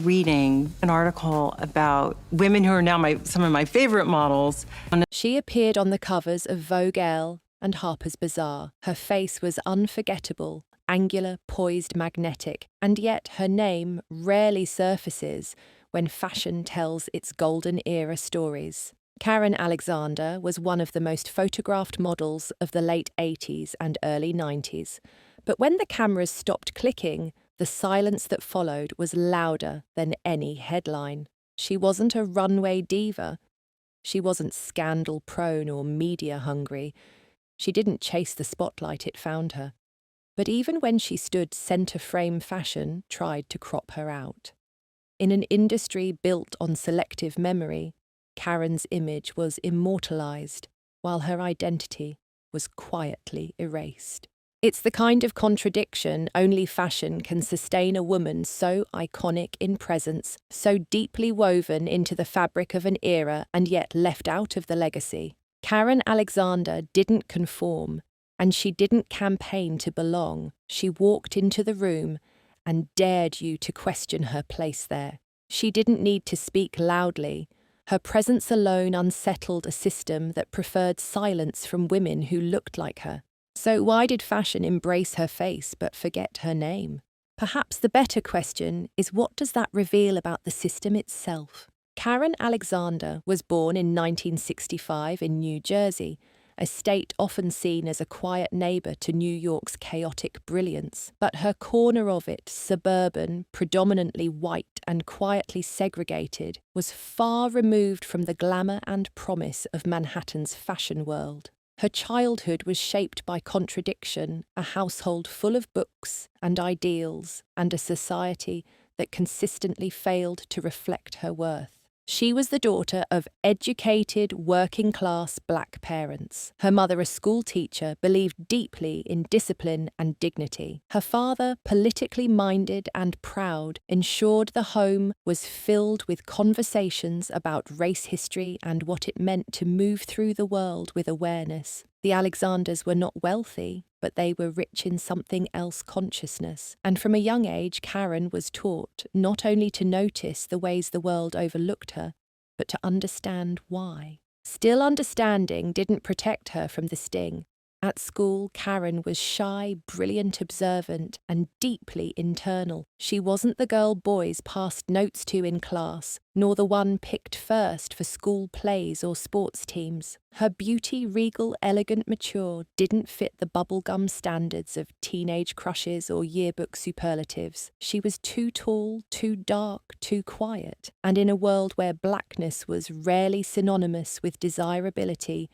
reading an article about women who are now some of my favorite models. She appeared on the covers of Vogue Elle and Harper's Bazaar. Her face was unforgettable, angular, poised, magnetic, and yet her name rarely surfaces when fashion tells its golden era stories. Karen Alexander was one of the most photographed models of the late 80s and early 90s. But when the cameras stopped clicking, the silence that followed was louder than any headline. She wasn't a runway diva. She wasn't scandal-prone or media-hungry. She didn't chase the spotlight, it found her. But even when she stood center-frame, fashion tried to crop her out. In an industry built on selective memory, Karen's image was immortalized, while her identity was quietly erased. It's the kind of contradiction only fashion can sustain a woman so iconic in presence, so deeply woven into the fabric of an era and yet left out of the legacy. Karen Alexander didn't conform, and she didn't campaign to belong. She walked into the room and dared you to question her place there. She didn't need to speak loudly. Her presence alone unsettled a system that preferred silence from women who looked like her. So why did fashion embrace her face but forget her name? Perhaps the better question is, what does that reveal about the system itself? Karen Alexander was born in 1965 in New Jersey, a state often seen as a quiet neighbor to New York's chaotic brilliance. But her corner of it, suburban, predominantly white and quietly segregated, was far removed from the glamour and promise of Manhattan's fashion world. Her childhood was shaped by contradiction, a household full of books and ideals, and a society that consistently failed to reflect her worth. She was the daughter of educated, working-class black parents. Her mother, a school teacher, believed deeply in discipline and dignity. Her father, politically minded and proud, ensured the home was filled with conversations about race history and what it meant to move through the world with awareness. The Alexanders were not wealthy, but they were rich in something else, consciousness. And from a young age, Karen was taught not only to notice the ways the world overlooked her, but to understand why. Still, understanding didn't protect her from the sting. At school, Karen was shy, brilliant, observant, and deeply internal. She wasn't the girl boys passed notes to in class, nor the one picked first for school plays or sports teams. Her beauty, regal, elegant, mature, didn't fit the bubblegum standards of teenage crushes or yearbook superlatives. She was too tall, too dark, too quiet. And in a world where blackness was rarely synonymous with desirability,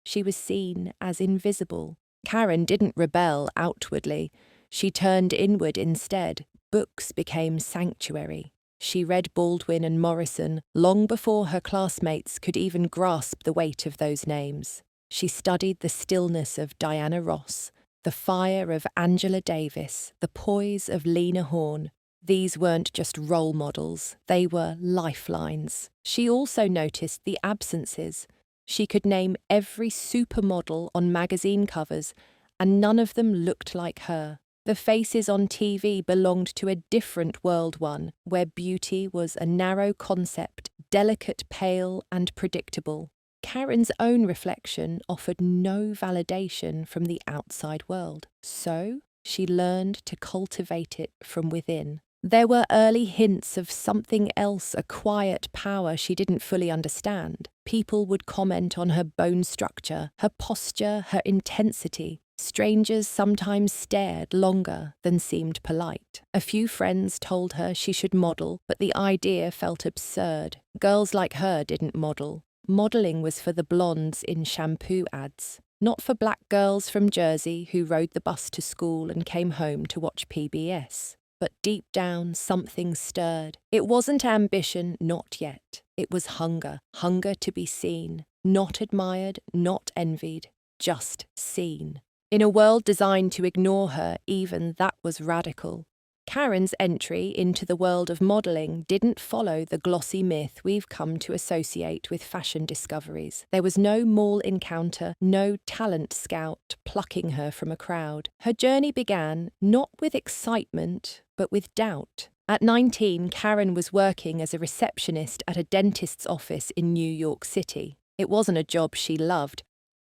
she was seen as invisible. Karen didn't rebel outwardly. She turned inward instead. Books became sanctuary. She read Baldwin and Morrison long before her classmates could even grasp the weight of those names. She studied the stillness of Diana Ross, the fire of Angela Davis, the poise of Lena Horne. These weren't just role models, they were lifelines. She also noticed the absences. She could name every supermodel on magazine covers, and none of them looked like her. The faces on TV belonged to a different world, one where beauty was a narrow concept, delicate, pale, and predictable. Karen's own reflection offered no validation from the outside world, so she learned to cultivate it from within. There were early hints of something else, a quiet power she didn't fully understand. People would comment on her bone structure, her posture, her intensity. Strangers sometimes stared longer than seemed polite. A few friends told her she should model, but the idea felt absurd. Girls like her didn't model. Modeling was for the blondes in shampoo ads, not for black girls from Jersey who rode the bus to school and came home to watch PBS. But deep down, something stirred. It wasn't ambition, not yet. It was hunger, hunger to be seen, not admired, not envied, just seen. In a world designed to ignore her, even that was radical. Karen's entry into the world of modelling didn't follow the glossy myth we've come to associate with fashion discoveries. There was no mall encounter, no talent scout plucking her from a crowd. Her journey began not with excitement, but with doubt. At 19, Karen was working as a receptionist at a dentist's office in New York City. It wasn't a job she loved,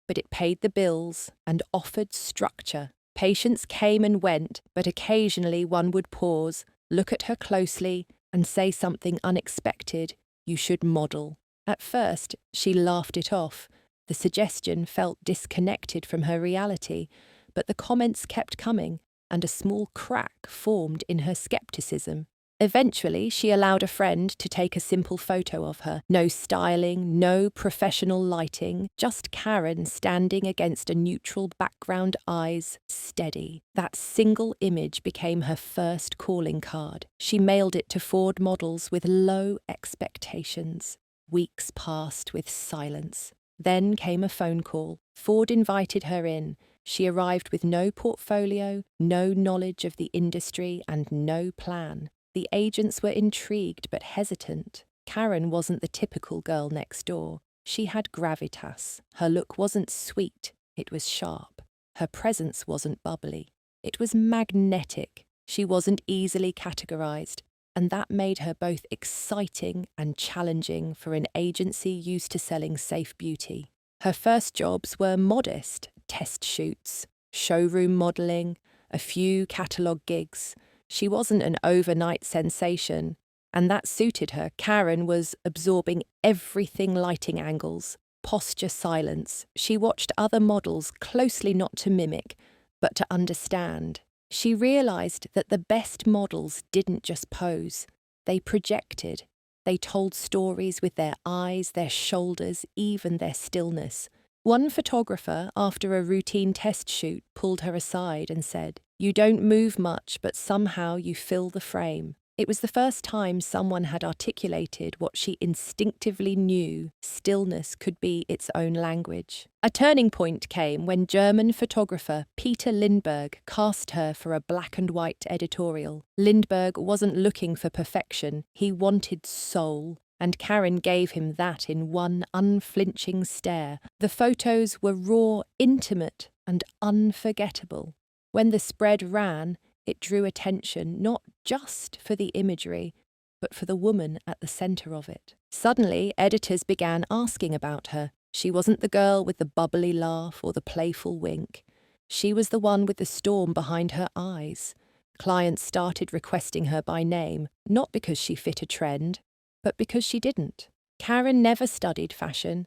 but it paid the bills and offered structure. Patients came and went, but occasionally one would pause, look at her closely, and say something unexpected: "You should model." At first, she laughed it off. The suggestion felt disconnected from her reality, but the comments kept coming, and a small crack formed in her skepticism. Eventually, she allowed a friend to take a simple photo of her. No styling, no professional lighting, just Karen standing against a neutral background, eyes steady. That single image became her first calling card. She mailed it to Ford models with low expectations. Weeks passed with silence. Then came a phone call. Ford invited her in. She arrived with no portfolio, no knowledge of the industry, and no plan. The agents were intrigued but hesitant. Karen wasn't the typical girl next door. She had gravitas. Her look wasn't sweet, it was sharp. Her presence wasn't bubbly. It was magnetic. She wasn't easily categorized, and that made her both exciting and challenging for an agency used to selling safe beauty. Her first jobs were modest: test shoots, showroom modeling, a few catalogue gigs. She wasn't an overnight sensation, and that suited her. Karen was absorbing everything: lighting angles, posture, silence. She watched other models closely, not to mimic, but to understand. She realized that the best models didn't just pose. They projected. They told stories with their eyes, their shoulders, even their stillness. One photographer, after a routine test shoot, pulled her aside and said, "You don't move much, but somehow you fill the frame." It was the first time someone had articulated what she instinctively knew: stillness could be its own language. A turning point came when German photographer Peter Lindbergh cast her for a black and white editorial. Lindbergh wasn't looking for perfection, he wanted soul. And Karen gave him that in one unflinching stare. The photos were raw, intimate, and unforgettable. When the spread ran, it drew attention not just for the imagery, but for the woman at the centre of it. Suddenly, editors began asking about her. She wasn't the girl with the bubbly laugh or the playful wink. She was the one with the storm behind her eyes. Clients started requesting her by name, not because she fit a trend, but because she didn't. Karen never studied fashion.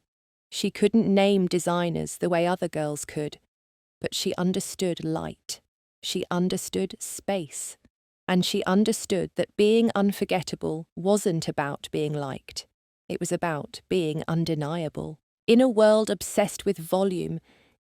She couldn't name designers the way other girls could, but she understood light. She understood space. And she understood that being unforgettable wasn't about being liked. It was about being undeniable. In a world obsessed with volume,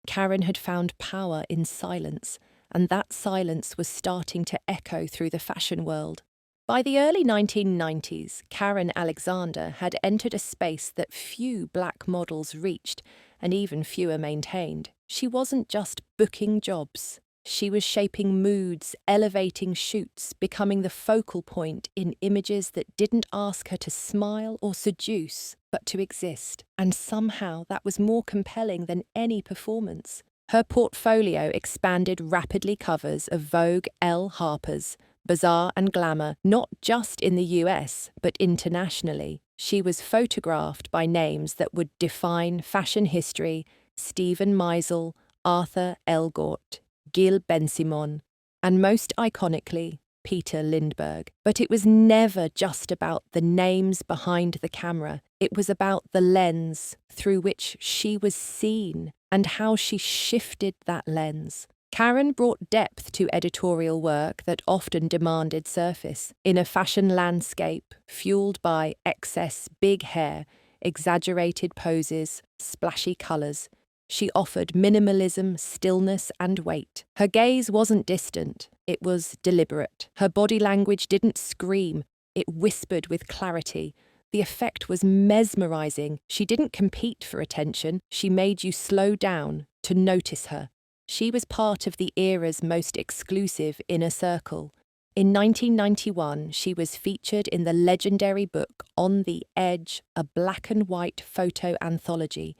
Karen had found power in silence, and that silence was starting to echo through the fashion world. By the early 1990s, Karen Alexander had entered a space that few black models reached, and even fewer maintained. She wasn't just booking jobs. She was shaping moods, elevating shoots, becoming the focal point in images that didn't ask her to smile or seduce, but to exist. And somehow that was more compelling than any performance. Her portfolio expanded rapidly: covers of Vogue, Elle, Harper's, Bazaar and Glamour, not just in the US, but internationally. She was photographed by names that would define fashion history: Steven Meisel, Arthur Elgort, Gil Ben-Simon, and most iconically, Peter Lindbergh. But it was never just about the names behind the camera. It was about the lens through which she was seen and how she shifted that lens. Karen brought depth to editorial work that often demanded surface. In a fashion landscape fueled by excess big hair, exaggerated poses, splashy colours, she offered minimalism, stillness, and weight. Her gaze wasn't distant, it was deliberate. Her body language didn't scream, it whispered with clarity. The effect was mesmerizing. She didn't compete for attention, she made you slow down to notice her. She was part of the era's most exclusive inner circle. In 1991, she was featured in the legendary book On the Edge, a black and white photo anthology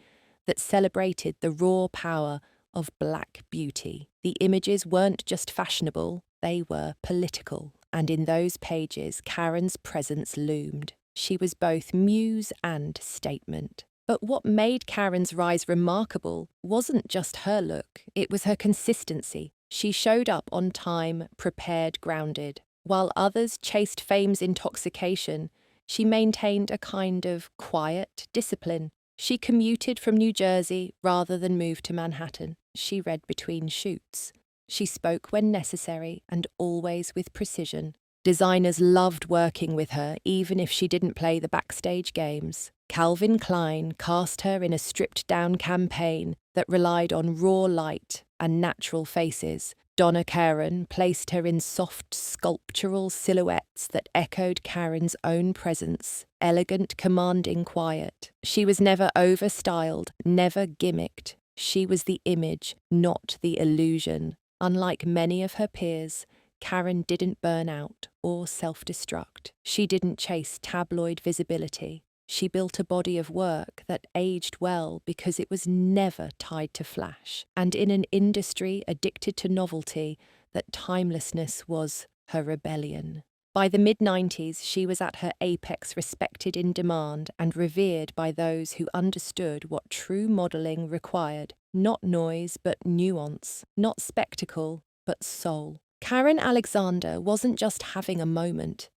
that celebrated the raw power of black beauty. The images weren't just fashionable, they were political. and in those pages Karen's presence loomed. She was both muse and statement. But what made Karen's rise remarkable wasn't just her look, it was her consistency. She showed up on time, prepared, grounded. While others chased fame's intoxication, she maintained a kind of quiet discipline. She commuted from New Jersey rather than move to Manhattan. She read between shoots. She spoke when necessary and always with precision. Designers loved working with her, even if she didn't play the backstage games. Calvin Klein cast her in a stripped-down campaign that relied on raw light and natural faces. Donna Karan placed her in soft, sculptural silhouettes that echoed Karen's own presence, elegant, commanding, quiet. She was never overstyled, never gimmicked. She was the image, not the illusion. Unlike many of her peers, Karen didn't burn out or self-destruct. She didn't chase tabloid visibility. She built a body of work that aged well because it was never tied to flash. And in an industry addicted to novelty, that timelessness was her rebellion. By the mid-90s, she was at her apex, respected in demand and revered by those who understood what true modelling required. Not noise, but nuance. Not spectacle, but soul. Karen Alexander wasn't just having a moment.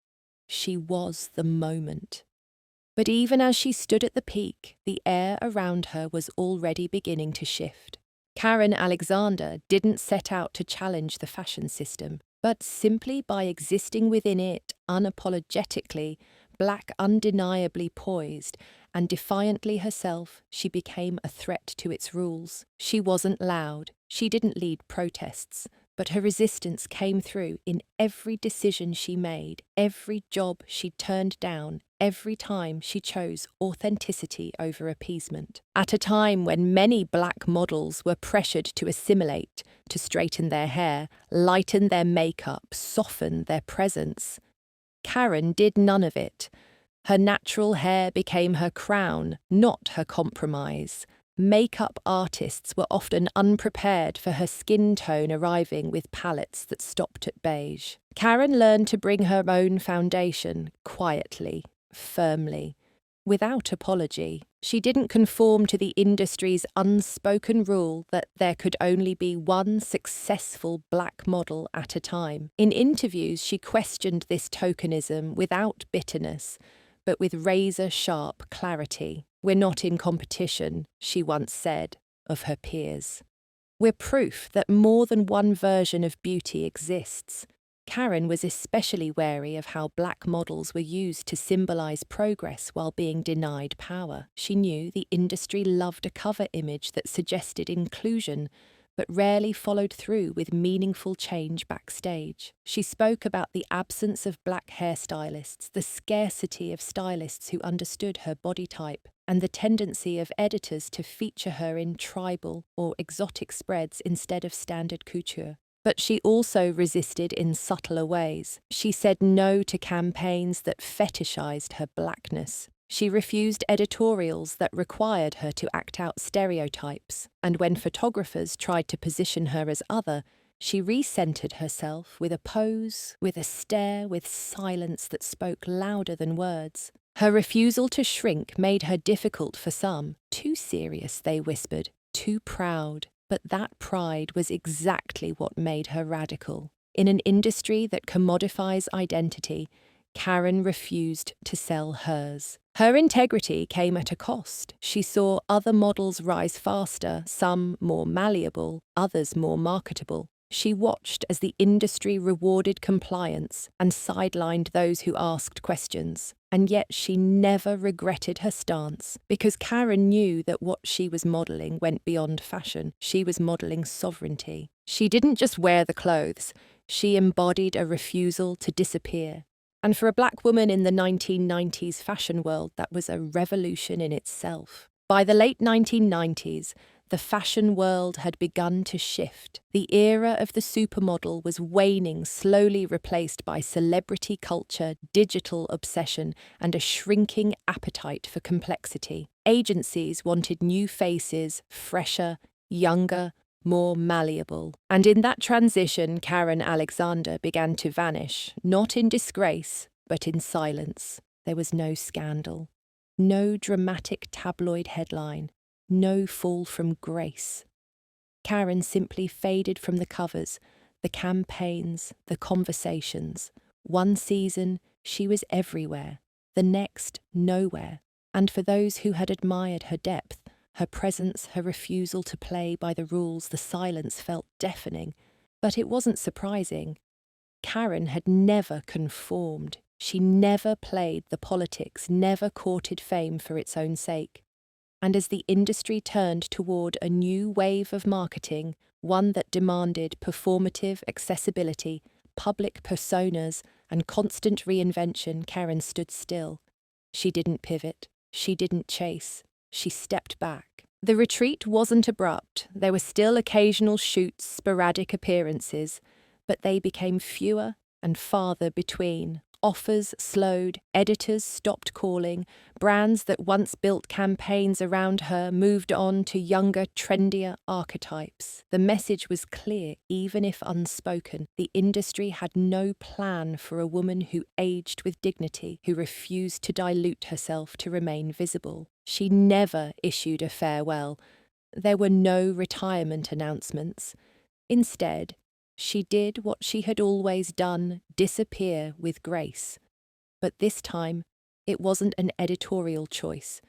She was the moment. But even as she stood at the peak, the air around her was already beginning to shift. Karen Alexander didn't set out to challenge the fashion system, but simply by existing within it unapologetically, black, undeniably poised, and defiantly herself, she became a threat to its rules. She wasn't loud, she didn't lead protests, but her resistance came through in every decision she made, every job she turned down, every time she chose authenticity over appeasement. At a time when many black models were pressured to assimilate, to straighten their hair, lighten their makeup, soften their presence, Karen did none of it. Her natural hair became her crown, not her compromise. Makeup artists were often unprepared for her skin tone arriving with palettes that stopped at beige. Karen learned to bring her own foundation, quietly, firmly, without apology. She didn't conform to the industry's unspoken rule that there could only be one successful black model at a time. In interviews, she questioned this tokenism without bitterness, but with razor-sharp clarity. "We're not in competition," she once said of her peers. "We're proof that more than one version of beauty exists." Karen was especially wary of how black models were used to symbolize progress while being denied power. She knew the industry loved a cover image that suggested inclusion, but rarely followed through with meaningful change backstage. She spoke about the absence of black hairstylists, the scarcity of stylists who understood her body type, and the tendency of editors to feature her in tribal or exotic spreads instead of standard couture. But she also resisted in subtler ways. She said no to campaigns that fetishized her blackness. She refused editorials that required her to act out stereotypes. And when photographers tried to position her as other, she recentered herself with a pose, with a stare, with silence that spoke louder than words. Her refusal to shrink made her difficult for some. Too serious, they whispered, too proud. But that pride was exactly what made her radical. In an industry that commodifies identity, Karen refused to sell hers. Her integrity came at a cost. She saw other models rise faster, some more malleable, others more marketable. She watched as the industry rewarded compliance and sidelined those who asked questions. And yet she never regretted her stance, because Karen knew that what she was modelling went beyond fashion. She was modelling sovereignty. She didn't just wear the clothes, she embodied a refusal to disappear. And for a black woman in the 1990s fashion world, that was a revolution in itself. By the late 1990s, the fashion world had begun to shift. The era of the supermodel was waning, slowly replaced by celebrity culture, digital obsession, and a shrinking appetite for complexity. Agencies wanted new faces, fresher, younger, more malleable. And in that transition, Karen Alexander began to vanish, not in disgrace, but in silence. There was no scandal, no dramatic tabloid headline, no fall from grace. Karen simply faded from the covers, the campaigns, the conversations. One season, she was everywhere, the next, nowhere. And for those who had admired her depth, her presence, her refusal to play by the rules, the silence felt deafening. But it wasn't surprising. Karen had never conformed. She never played the politics, never courted fame for its own sake. And as the industry turned toward a new wave of marketing, one that demanded performative accessibility, public personas, and constant reinvention, Karen stood still. She didn't pivot. She didn't chase. She stepped back. The retreat wasn't abrupt. There were still occasional shoots, sporadic appearances, but they became fewer and farther between. Offers slowed, editors stopped calling, brands that once built campaigns around her moved on to younger, trendier archetypes. The message was clear, even if unspoken. The industry had no plan for a woman who aged with dignity, who refused to dilute herself to remain visible. She never issued a farewell. There were no retirement announcements. Instead, she did what she had always done, disappear with grace. But this time, it wasn't an editorial choice.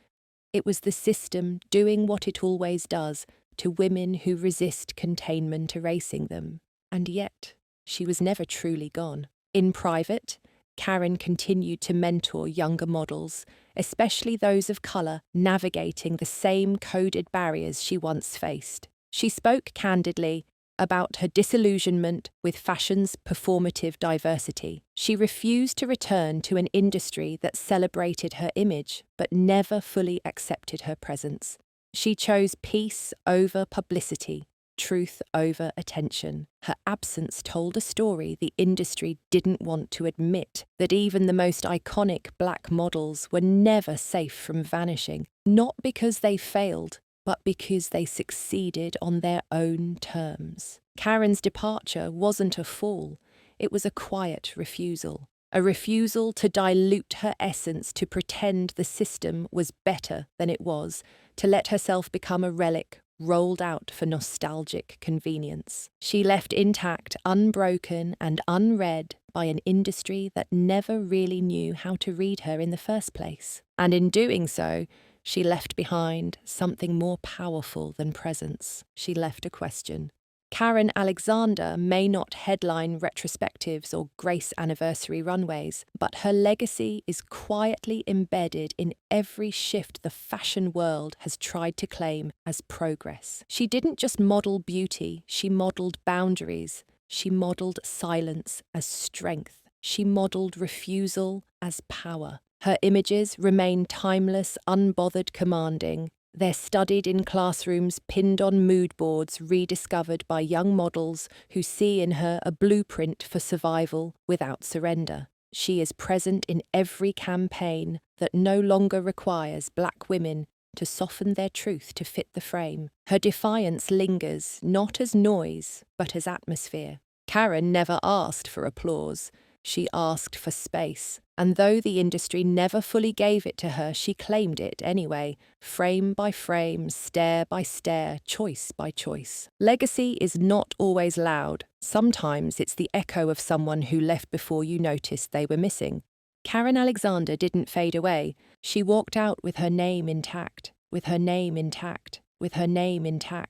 It was the system doing what it always does to women who resist containment erasing them. And yet, she was never truly gone. In private, Karen continued to mentor younger models, especially those of colour, navigating the same coded barriers she once faced. She spoke candidly about her disillusionment with fashion's performative diversity. She refused to return to an industry that celebrated her image but never fully accepted her presence. She chose peace over publicity, truth over attention. Her absence told a story the industry didn't want to admit, that even the most iconic black models were never safe from vanishing, not because they failed, but because they succeeded on their own terms. Karen's departure wasn't a fall, it was a quiet refusal. A refusal to dilute her essence, to pretend the system was better than it was, to let herself become a relic rolled out for nostalgic convenience. She left intact, unbroken, and unread by an industry that never really knew how to read her in the first place. And in doing so, she left behind something more powerful than presence. She left a question. Karen Alexander may not headline retrospectives or grace anniversary runways, but her legacy is quietly embedded in every shift the fashion world has tried to claim as progress. She didn't just model beauty, she modeled boundaries. She modeled silence as strength. She modeled refusal as power. Her images remain timeless, unbothered, commanding. They're studied in classrooms, pinned on mood boards, rediscovered by young models who see in her a blueprint for survival without surrender. She is present in every campaign that no longer requires black women to soften their truth to fit the frame. Her defiance lingers, not as noise, but as atmosphere. Karen never asked for applause. She asked for space, and though the industry never fully gave it to her, she claimed it anyway, frame by frame, stare by stare, choice by choice. Legacy is not always loud. Sometimes it's the echo of someone who left before you noticed they were missing. Karen Alexander didn't fade away. She walked out with her name intact, with her name intact, with her name intact.